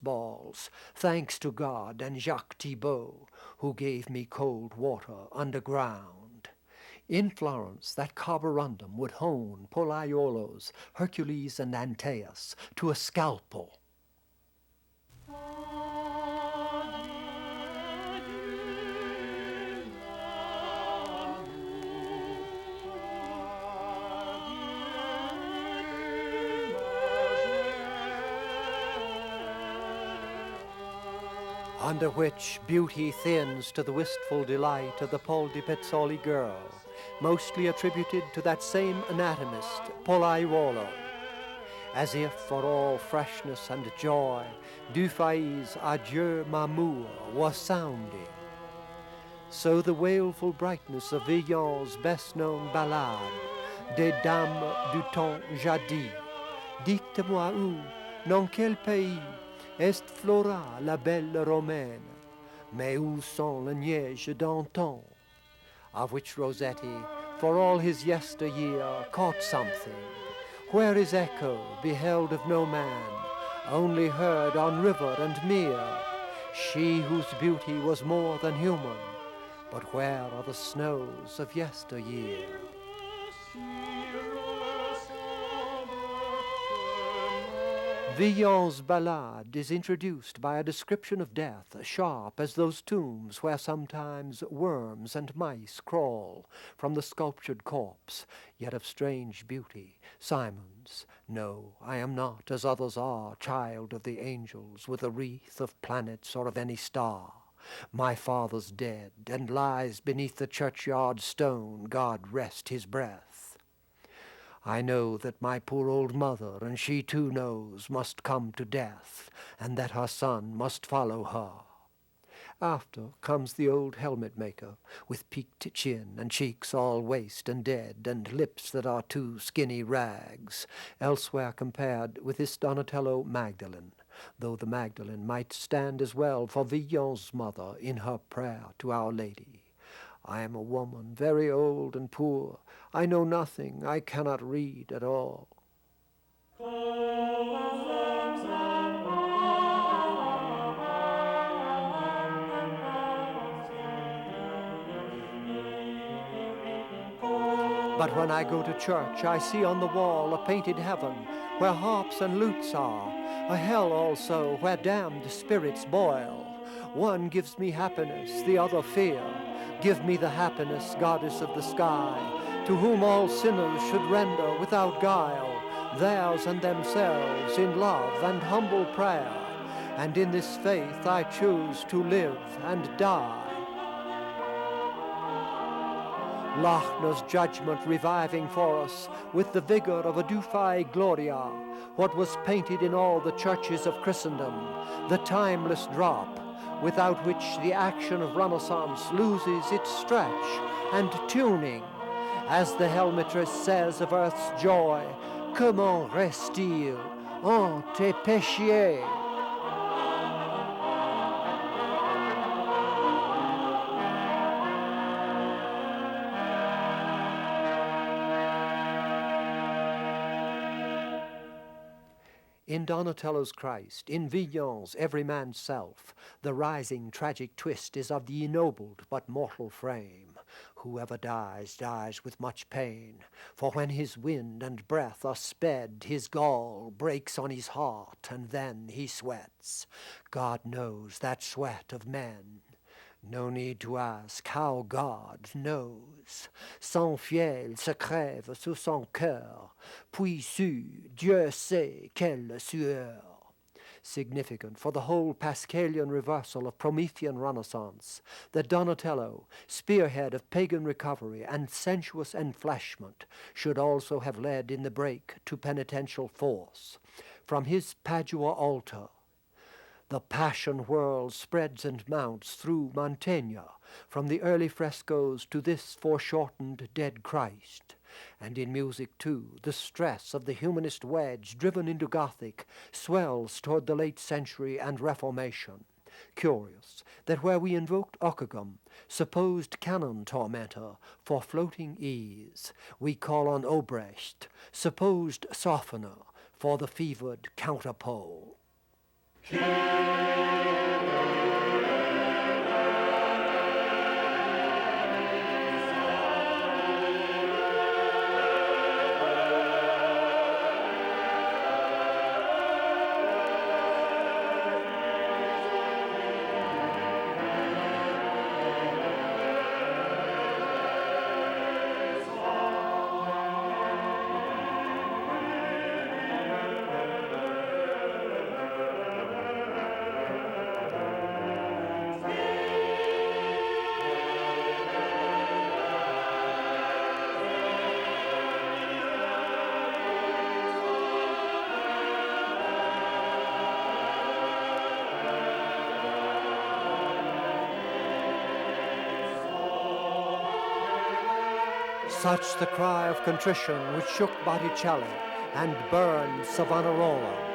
balls, thanks to God and Jacques Thibault, who gave me cold water underground. In Florence, that carborundum would hone Pollaiolos, Hercules, and Antaeus to a scalpel. Under which beauty thins to the wistful delight of the Paul di Pezzoli girl, mostly attributed to that same anatomist, Pollaiuolo, as if for all freshness and joy, Dufay's Adieu M'amour was sounding. So the wailful brightness of Villon's best-known ballade, Des Dames du Temps Jadis, Dites-moi où, dans quel pays, est Flora la belle romaine, mais où sont les neiges d'antan? Of which Rossetti, for all his yesteryear, caught something. Where is echo, beheld of no man, only heard on river and mere? She whose beauty was more than human, but where are the snows of yesteryear? Villon's ballade is introduced by a description of death sharp as those tombs where sometimes worms and mice crawl from the sculptured corpse, yet of strange beauty. Simon's, no, I am not, as others are, child of the angels with a wreath of planets or of any star. My father's dead, and lies beneath the churchyard stone, God rest his breath. I know that my poor old mother, and she too knows, must come to death, and that her son must follow her. After comes the old helmet maker, with peaked chin and cheeks all waste and dead, and lips that are two skinny rags, elsewhere compared with this Donatello Magdalene, though the Magdalene might stand as well for Villon's mother in her prayer to Our Lady. I am a woman, very old and poor. I know nothing, I cannot read at all. But when I go to church, I see on the wall a painted heaven, where harps and lutes are, a hell also, where damned spirits boil. One gives me happiness, the other fear. Give me the happiness, goddess of the sky, to whom all sinners should render without guile, theirs and themselves, in love and humble prayer. And in this faith I choose to live and die. Lachner's judgment reviving for us with the vigor of a Dufay Gloria, what was painted in all the churches of Christendom, the timeless drop, without which the action of Renaissance loses its stretch and tuning. As the helmetress says of earth's joy, comment reste-t-il en tes péchés? In Donatello's Christ, in Villon's Every Man's Self, the rising tragic twist is of the ennobled but mortal frame. Whoever dies, dies with much pain, for when his wind and breath are sped, his gall breaks on his heart, and then he sweats. God knows that sweat of men. No need to ask how God knows. Son fiel se crève sous son cœur, puis su, Dieu sait quelle sueur. Significant for the whole Pascalian reversal of Promethean Renaissance, that Donatello, spearhead of pagan recovery and sensuous enfleshment, should also have led in the break to penitential force. From his Padua altar, the passion whirl spreads and mounts through Mantegna, from the early frescoes to this foreshortened dead Christ. And in music, too, the stress of the humanist wedge driven into Gothic swells toward the late century and Reformation. Curious that where we invoked Ockeghem, supposed canon tormentor, for floating ease, we call on Obrecht, supposed softener, for the fevered counterpole. Such the cry of contrition which shook Botticelli and burned Savonarola.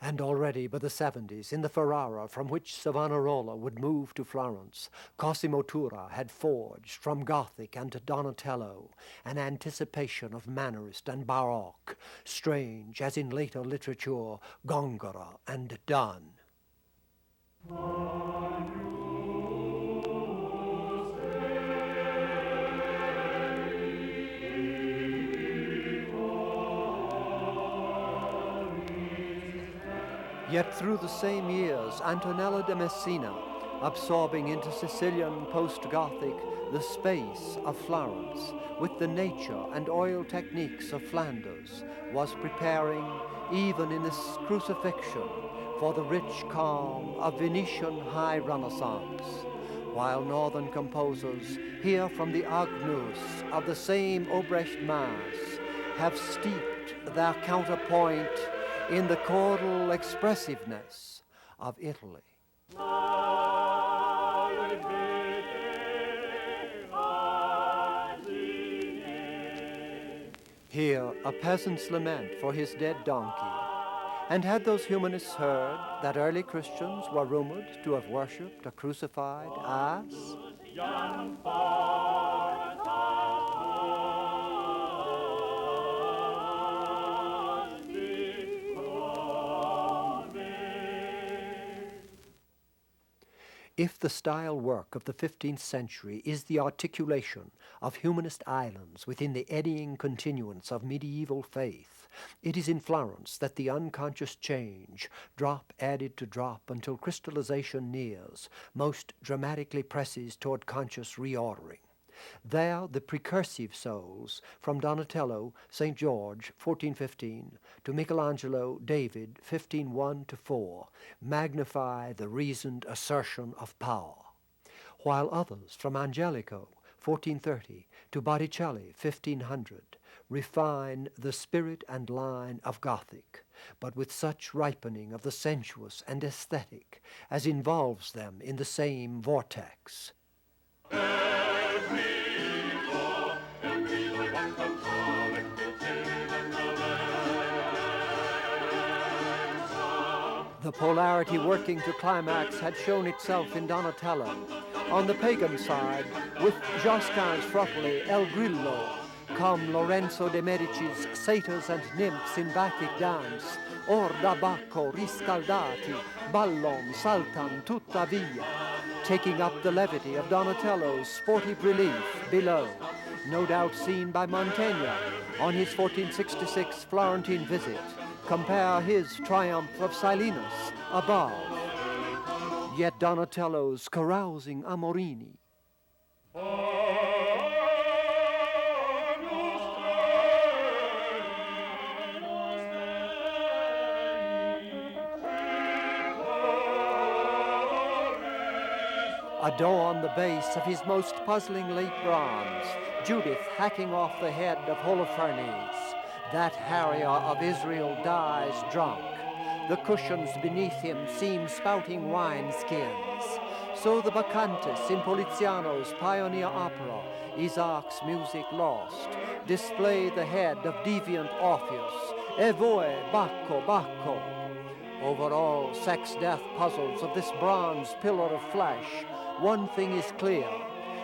And already by the 70s, in the Ferrara from which Savonarola would move to Florence, Cosimo Tura had forged from Gothic and Donatello an anticipation of Mannerist and Baroque, strange as in later literature Gongora and Donne. Yet through the same years, Antonella de Messina, absorbing into Sicilian post-Gothic the space of Florence with the nature and oil techniques of Flanders, was preparing, even in this crucifixion, for the rich calm of Venetian high Renaissance, while northern composers, here from the Agnus of the same Obrecht Mass, have steeped their counterpoint in the chordal expressiveness of Italy. Here, a peasant's lament for his dead donkey. And had those humanists heard that early Christians were rumored to have worshipped a crucified ass? If the style work of the 15th century is the articulation of humanist islands within the eddying continuance of medieval faith, it is in Florence that the unconscious change, drop added to drop until crystallization nears, most dramatically presses toward conscious reordering. There, the precursive souls, from Donatello, St. George, 1415, to Michelangelo, David, 1501-4, magnify the reasoned assertion of power, while others, from Angelico, 1430, to Botticelli, 1500, refine the spirit and line of Gothic, but with such ripening of the sensuous and aesthetic as involves them in the same vortex. The polarity working to climax had shown itself in Donatello. On the pagan side, with Josquin's Frotoli, El Grillo, come Lorenzo de Medici's satyrs and nymphs in Bacchic dance, or da Bacco riscaldati, ballon, saltan, tuttavia, taking up the levity of Donatello's sportive relief below, no doubt seen by Montaigne on his 1466 Florentine visit. Compare his triumph of Silenus above. Yet Donatello's carousing Amorini. adorn the base of his most puzzling late bronze, Judith hacking off the head of Holofernes. That harrier of Israel dies drunk. The cushions beneath him seem spouting wineskins. So the Bacchantes in Poliziano's pioneer opera, Isaac's Music Lost, display the head of deviant Orpheus, Evoe, Bacco, Bacco. Over all sex-death puzzles of this bronze pillar of flesh, one thing is clear,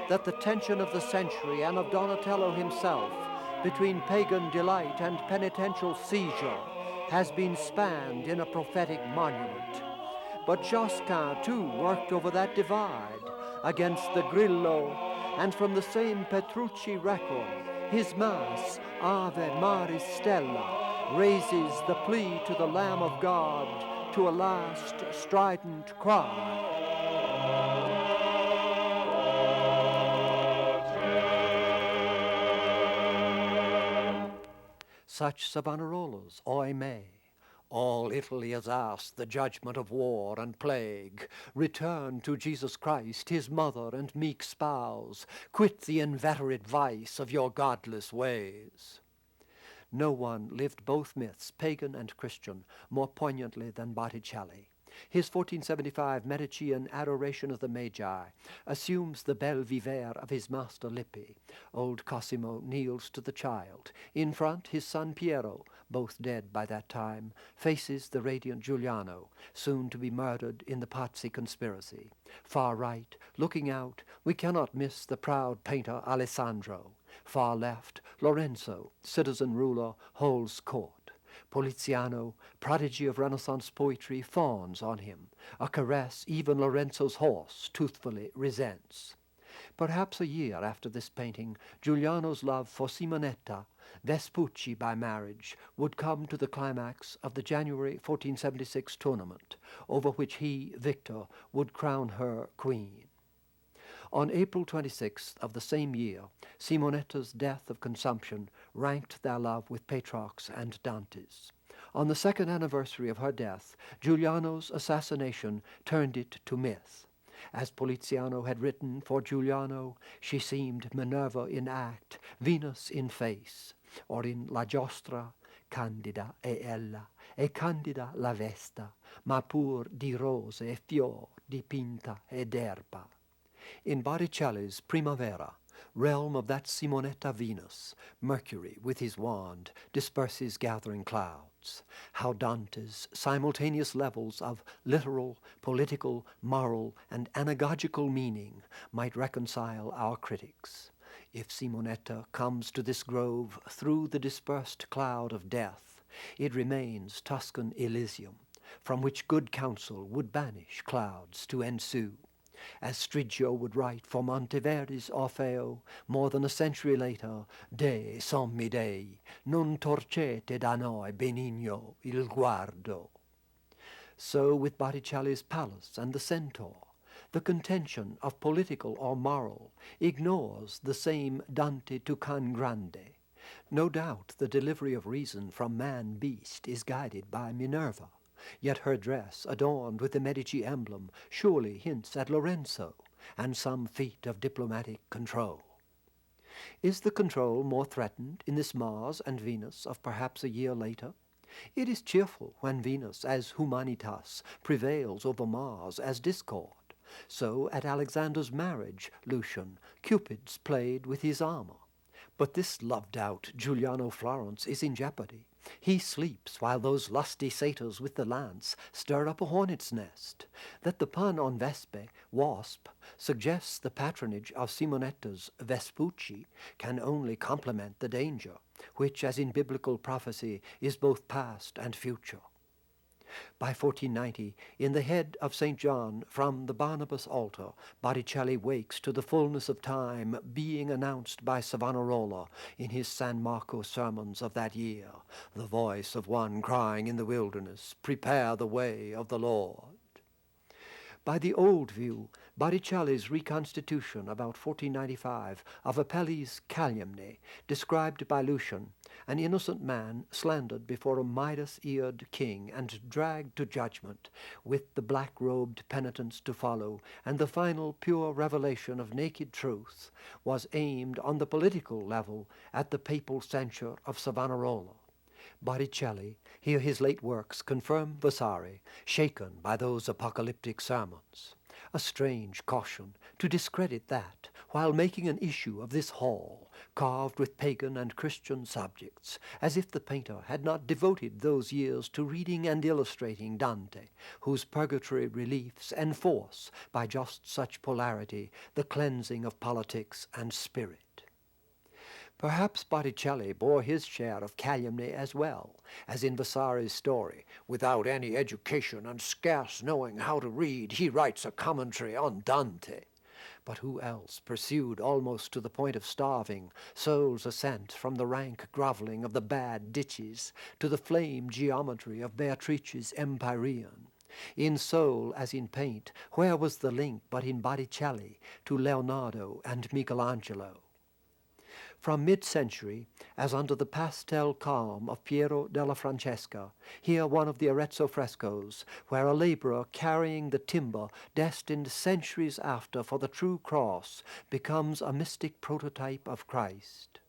that the tension of the century and of Donatello himself between pagan delight and penitential seizure has been spanned in a prophetic monument. But Josquin, too, worked over that divide against the Grillo, and from the same Petrucci record, his Mass, Ave Maris Stella, raises the plea to the Lamb of God to a last strident cry. Such Savonarolas, oimè. All Italy has asked the judgment of war and plague. Return to Jesus Christ, his mother and meek spouse. Quit the inveterate vice of your godless ways. No one lived both myths, pagan and Christian, more poignantly than Botticelli. His 1475 Medicean Adoration of the Magi assumes the bel vivere of his master Lippi. Old Cosimo kneels to the child. In front, his son Piero, both dead by that time, faces the radiant Giuliano, soon to be murdered in the Pazzi conspiracy. Far right, looking out, we cannot miss the proud painter Alessandro. Far left, Lorenzo, citizen ruler, holds court. Poliziano, prodigy of Renaissance poetry, fawns on him. A caress even Lorenzo's horse toothfully resents. Perhaps a year after this painting, Giuliano's love for Simonetta, Vespucci by marriage, would come to the climax of the January 1476 tournament, over which he, Victor, would crown her queen. On April 26th of the same year, Simonetta's death of consumption ranked their love with Petrarch's and Dante's. On the second anniversary of her death, Giuliano's assassination turned it to myth. As Poliziano had written for Giuliano, she seemed Minerva in act, Venus in face, or in La Giostra, candida è ella, e candida la vesta, ma pur di rose e fior dipinta ed erba. In Botticelli's Primavera, realm of that Simonetta Venus, Mercury, with his wand, disperses gathering clouds. How Dante's simultaneous levels of literal, political, moral, and anagogical meaning might reconcile our critics. If Simonetta comes to this grove through the dispersed cloud of death, it remains Tuscan Elysium, from which good counsel would banish clouds to ensue. As Striggio would write for Monteverdi's Orfeo more than a century later, Dei, sommi Dei, non torcete da noi benigno il guardo. So with Botticelli's Pallas and the Centaur, the contention of political or moral ignores the same Dante to Can Grande. No doubt the delivery of reason from man-beast is guided by Minerva. Yet her dress, adorned with the Medici emblem, surely hints at Lorenzo and some feat of diplomatic control. Is the control more threatened in this Mars and Venus of perhaps a year later? It is cheerful when Venus as humanitas prevails over Mars as discord. So at Alexander's marriage, Lucian, Cupid's played with his armor. But this loved-out Giuliano Florence is in jeopardy. He sleeps while those lusty satyrs with the lance stir up a hornet's nest. That the pun on Vespe, wasp, suggests the patronage of Simonetta's Vespucci can only complement the danger, which, as in biblical prophecy, is both past and future. By 1490, in the head of St. John from the Barnabas altar, Botticelli wakes to the fullness of time being announced by Savonarola in his San Marco sermons of that year, the voice of one crying in the wilderness, "Prepare the way of the Lord." By the old view, Botticelli's reconstitution about 1495 of Apelles' calumny, described by Lucian, an innocent man slandered before a Midas-eared king and dragged to judgment, with the black-robed penitents to follow, and the final pure revelation of naked truth, was aimed on the political level at the papal censure of Savonarola. Botticelli, here his late works confirm Vasari, shaken by those apocalyptic sermons. A strange caution to discredit that, while making an issue of this hall, carved with pagan and Christian subjects, as if the painter had not devoted those years to reading and illustrating Dante, whose purgatory reliefs enforce, by just such polarity, the cleansing of politics and spirit. Perhaps Botticelli bore his share of calumny as well, as in Vasari's story. Without any education and scarce knowing how to read, he writes a commentary on Dante. But who else pursued almost to the point of starving soul's ascent from the rank grovelling of the bad ditches to the flame geometry of Beatrice's Empyrean? In soul as in paint, where was the link but in Botticelli to Leonardo and Michelangelo? From mid-century, as under the pastel calm of Piero della Francesca, here one of the Arezzo frescoes, where a laborer carrying the timber destined centuries after for the true cross becomes a mystic prototype of Christ.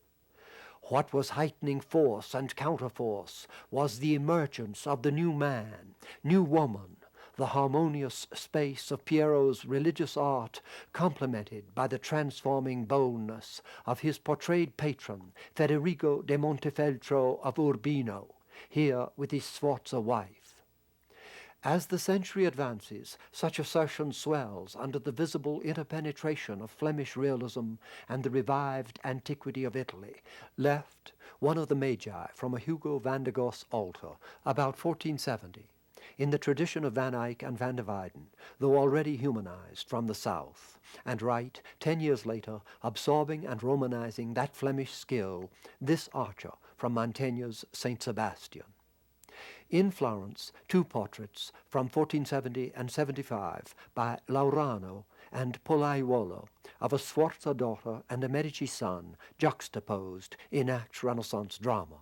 What was heightening force and counterforce was the emergence of the new man, new woman, the harmonious space of Piero's religious art, complemented by the transforming boldness of his portrayed patron, Federico de Montefeltro of Urbino, here with his Sforza wife. As the century advances, such assertion swells under the visible interpenetration of Flemish realism and the revived antiquity of Italy, left one of the Magi from a Hugo van der Goes altar about 1470. In the tradition of Van Eyck and Van der Weyden, though already humanized from the south, and right, 10 years later, absorbing and romanizing that Flemish skill, this archer from Mantegna's Saint Sebastian. In Florence, two portraits from 1470 and 75 by Laurano and Polaiuolo of a Sforza daughter and a Medici son, juxtaposed, enact Renaissance drama.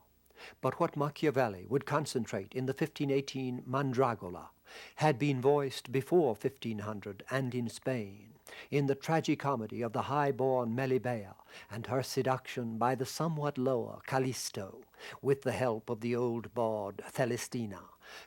But what Machiavelli would concentrate in the 1518 Mandragola had been voiced before 1500 and in Spain, in the tragicomedy of the high-born Melibea and her seduction by the somewhat lower Callisto, with the help of the old bawd Celestina.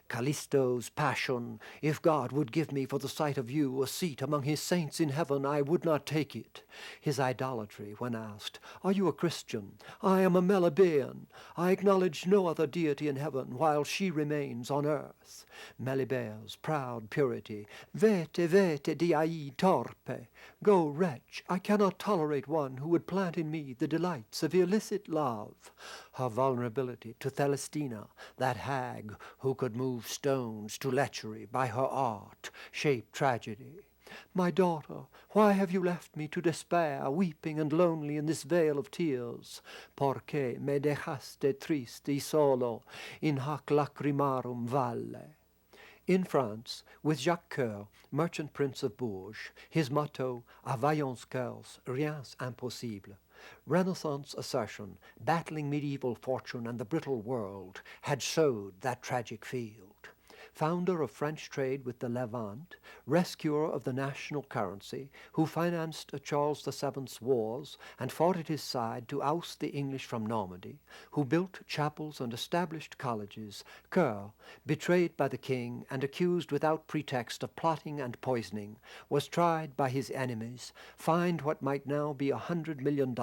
Callisto's passion, if God would give me for the sight of you a seat among his saints in heaven, I would not take it. His idolatry when asked, are you a Christian? I am a Melibean. I acknowledge no other deity in heaven while she remains on earth. Melibea's proud purity, vete, vete, diai torpe. Go, wretch, I cannot tolerate one who would plant in me the delights of illicit love. Her vulnerability to Celestina, that hag who could move stones to lechery by her art, shape tragedy. My daughter, why have you left me to despair, weeping and lonely in this vale of tears? Porque me dejaste triste y solo in hac lacrimarum valle. In France, with Jacques Coeur, merchant prince of Bourges, his motto, à vaillants cœurs, rien's impossible. Renaissance assertion, battling medieval fortune and the brittle world, had sowed that tragic field. Founder of French trade with the Levant, rescuer of the national currency, who financed Charles VII's wars and fought at his side to oust the English from Normandy, who built chapels and established colleges, Coeur, betrayed by the king and accused without pretext of plotting and poisoning, was tried by his enemies, fined what might now be $100 million,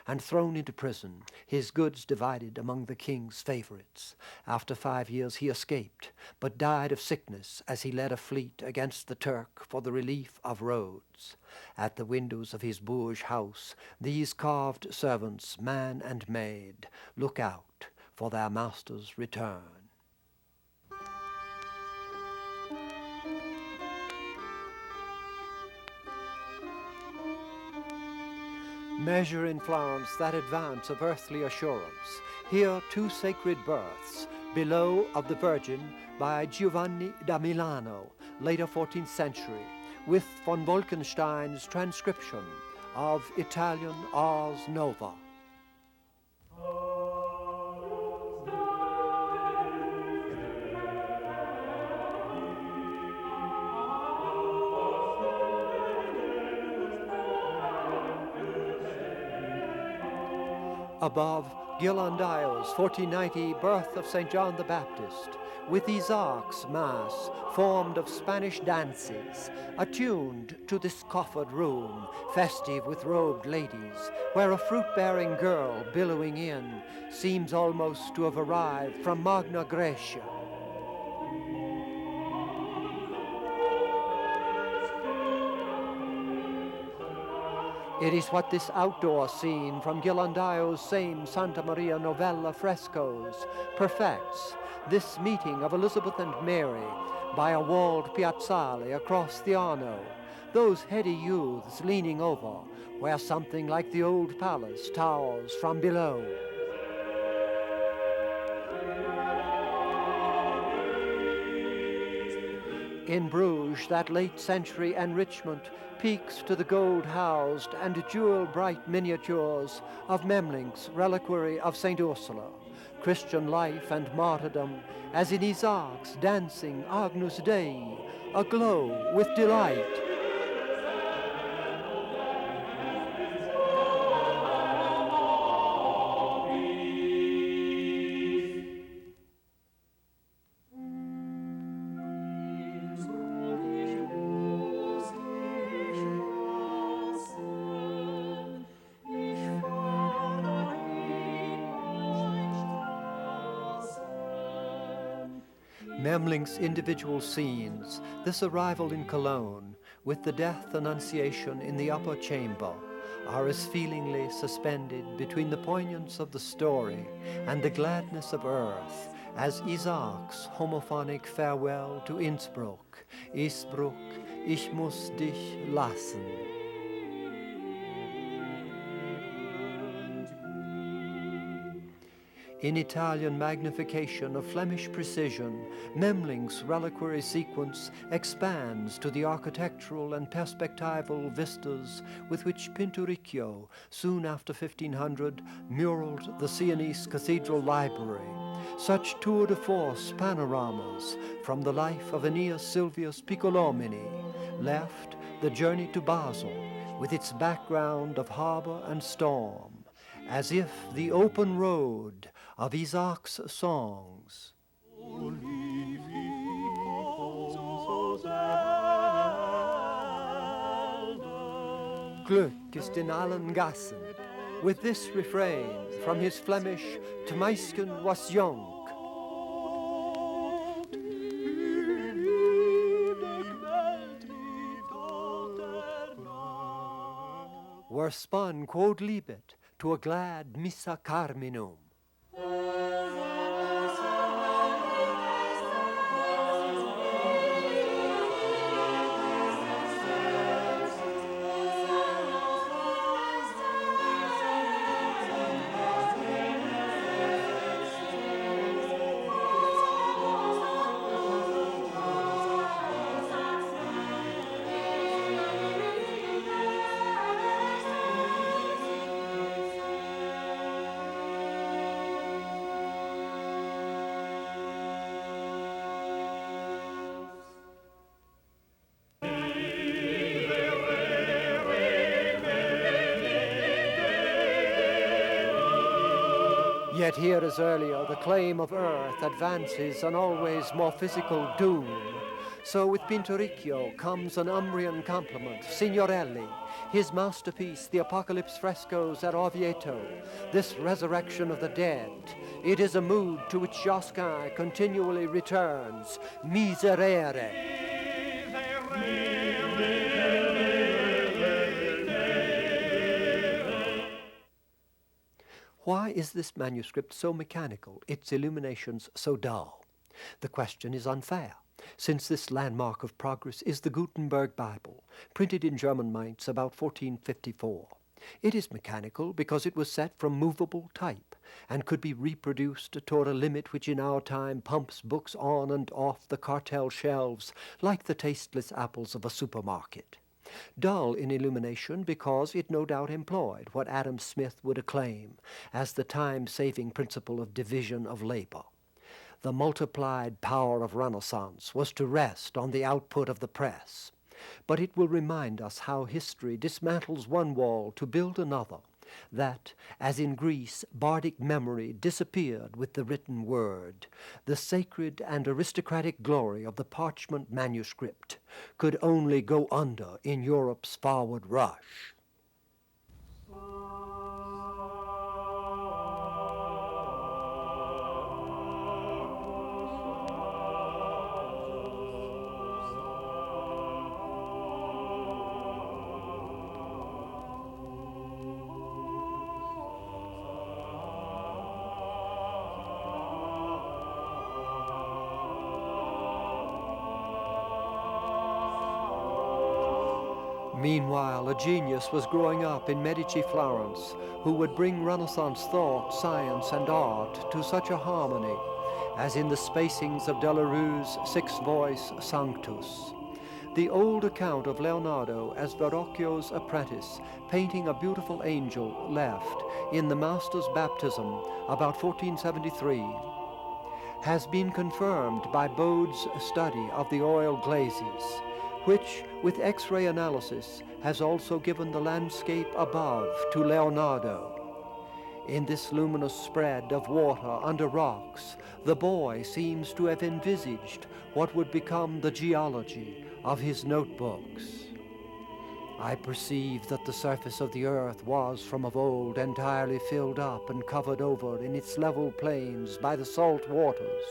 and thrown into prison, his goods divided among the king's favorites. After 5 years he escaped, but died of sickness as he led a fleet against the Turk for the relief of Rhodes. At the windows of his Bourges house, these carved servants, man and maid, look out for their master's return. Measure in Florence that advance of earthly assurance. Here 2 sacred births, below of the Virgin by Giovanni da Milano, later 14th century, with von Wolkenstein's transcription of Italian Ars Nova. Above, Ghirlandaio's 1490 Birth of St. John the Baptist, with Isaac's Mass, formed of Spanish dances, attuned to this coffered room, festive with robed ladies, where a fruit-bearing girl billowing in seems almost to have arrived from Magna Graecia. It is what this outdoor scene from Ghirlandaio's same Santa Maria Novella frescoes perfects, this meeting of Elizabeth and Mary by a walled piazzale across the Arno, those heady youths leaning over where something like the old palace towers from below. In Bruges, that late-century enrichment peaks to the gold-housed and jewel-bright miniatures of Memling's Reliquary of St. Ursula, Christian life and martyrdom, as in Isaac's dancing Agnus Dei, aglow with delight. Memling's individual scenes, this arrival in Cologne, with the death annunciation in the upper chamber, are as feelingly suspended between the poignance of the story and the gladness of earth as Isaac's homophonic farewell to Innsbruck, Innsbruck, ich muss dich lassen. In Italian magnification of Flemish precision, Memling's reliquary sequence expands to the architectural and perspectival vistas with which Pinturicchio, soon after 1500, muraled the Sienese Cathedral Library. Such tour de force panoramas from the life of Aeneas Silvius Piccolomini left the journey to Basel with its background of harbor and storm, as if the open road of Isaac's songs. Glück ist in allen Gassen, with this refrain from his Flemish "'T meisken was jong." Were spun quod libet to a glad missa carminum. Yet here as earlier, the claim of earth advances an always more physical doom. So with Pinturicchio comes an Umbrian complement, Signorelli, his masterpiece, the Apocalypse frescoes at Orvieto, this resurrection of the dead. It is a mood to which Josquin continually returns, miserere. Why is this manuscript so mechanical, its illuminations so dull? The question is unfair, since this landmark of progress is the Gutenberg Bible, printed in German Mainz about 1454. It is mechanical because it was set from movable type and could be reproduced toward a limit which in our time pumps books on and off the cartel shelves like the tasteless apples of a supermarket. Dull in illumination because it no doubt employed what Adam Smith would acclaim as the time-saving principle of division of labor. The multiplied power of Renaissance was to rest on the output of the press. But it will remind us how history dismantles one wall to build another, that, as in Greece, bardic memory disappeared with the written word, the sacred and aristocratic glory of the parchment manuscript could only go under in Europe's forward rush. Meanwhile, a genius was growing up in Medici Florence who would bring Renaissance thought, science, and art to such a harmony as in the spacings of Delarue's sixth voice, Sanctus. The old account of Leonardo as Verrocchio's apprentice painting a beautiful angel left in the master's baptism about 1473 has been confirmed by Bode's study of the oil glazes, which, with X-ray analysis, has also given the landscape above to Leonardo. In this luminous spread of water under rocks, the boy seems to have envisaged what would become the geology of his notebooks. I perceive that the surface of the earth was from of old entirely filled up and covered over in its level plains by the salt waters,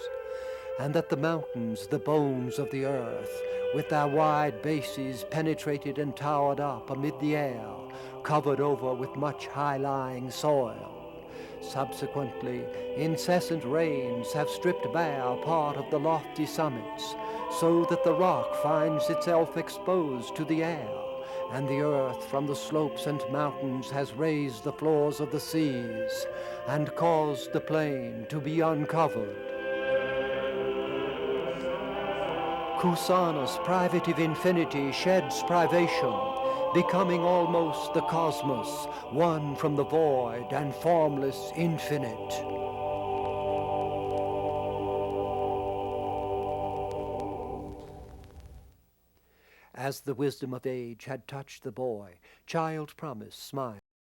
and that the mountains, the bones of the earth, with their wide bases penetrated and towered up amid the air, covered over with much high-lying soil. Subsequently, incessant rains have stripped bare part of the lofty summits, so that the rock finds itself exposed to the air, and the earth from the slopes and mountains has raised the floors of the seas and caused the plain to be uncovered. Cusanus, privative infinity, sheds privation, becoming almost the cosmos, one from the void and formless infinite. As the wisdom of age had touched the boy, child promise smiled